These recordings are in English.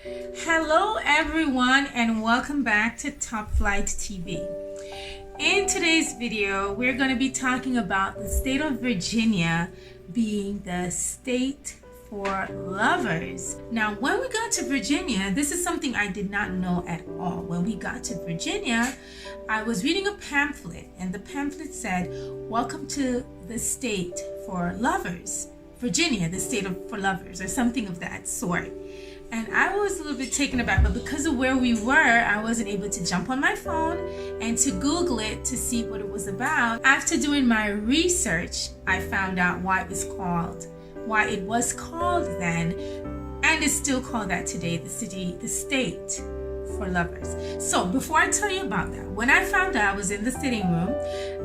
Hello everyone and welcome back to Topflight TV. In today's video, we're going to be talking about the state of Virginia being the state for lovers. Now, when we got to Virginia, this is something I did not know at all. When we got to Virginia, I was reading a pamphlet and the pamphlet said, "Welcome to the state for lovers. Virginia, the state for lovers," or something of that sort. And I was a little bit taken aback, but because of where we were, I wasn't able to jump on my phone and to Google it to see what it was about. After doing my research, I found out why it was called then, and it's still called that today, the state for lovers. So before I tell you about that, when I found out, I was in the sitting room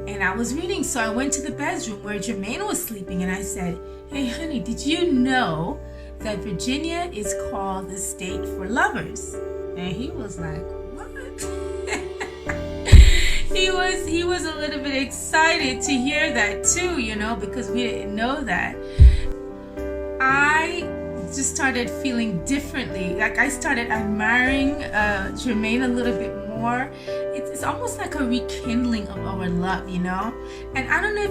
and I was reading, so I went to the bedroom where Jermaine was sleeping and I said, "Hey honey, did you know that Virginia is called the state for lovers?" And he was like, "What?" he was a little bit excited to hear that too, because we didn't know that. I just started feeling differently. Like I started admiring Jermaine a little bit more. It's almost like a rekindling of our love, And I don't know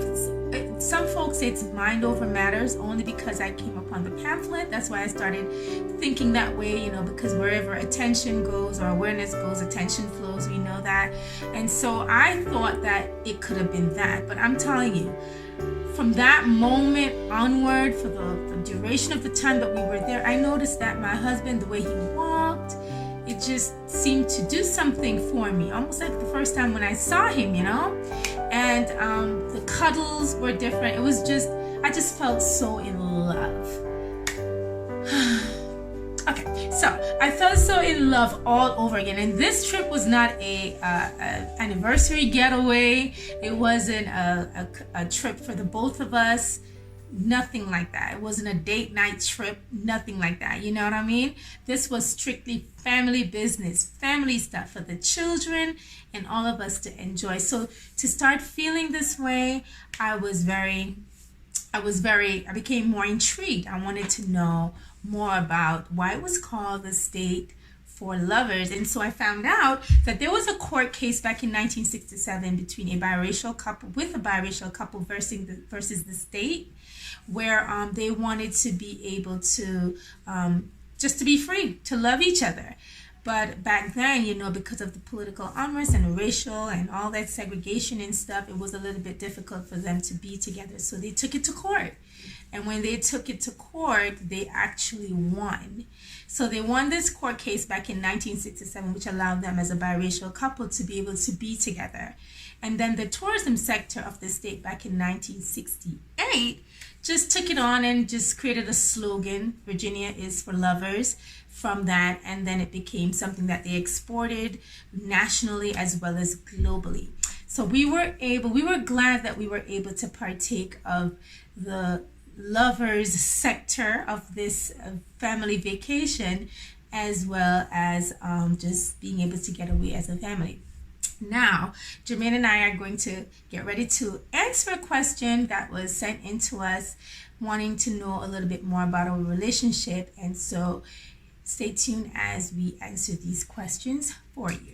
if some folks say it's mind over matters, only because I came upon the pamphlet. That's why I started thinking that way, because wherever attention goes or awareness goes, attention flows. We know that. And so I thought that it could have been that. But I'm telling you, from that moment onward, for the duration of the time that we were there, I noticed that my husband, the way he walked, it just seemed to do something for me, almost like the first time when I saw him, and the cuddles were different. It was just, I just felt so in love. Okay, so I felt so in love all over again, and this trip was not a anniversary getaway. It wasn't a trip for the both of us. Nothing like that. It wasn't a date night trip. Nothing like that. You know what I mean? This was strictly family business, family stuff for the children and all of us to enjoy. So to start feeling this way, I became more intrigued. I wanted to know more about why it was called the state for lovers. And so I found out that there was a court case back in 1967 between a biracial couple versus the state, where they wanted to be able to just to be free to love each other. But back then, because of the political unrest and racial and all that segregation and stuff, it was a little bit difficult for them to be together. So they took it to court. And when they took it to court, they actually won. So they won this court case back in 1967, which allowed them as a biracial couple to be able to be together. And then the tourism sector of the state back in 1968 just took it on and just created a slogan, "Virginia is for lovers," from that. And then it became something that they exported nationally as well as globally. So we were glad that we were able to partake of the lovers sector of this family vacation, as well as just being able to get away as a family. Now, Jermaine and I are going to get ready to answer a question that was sent in to us, wanting to know a little bit more about our relationship. And so stay tuned as we answer these questions for you.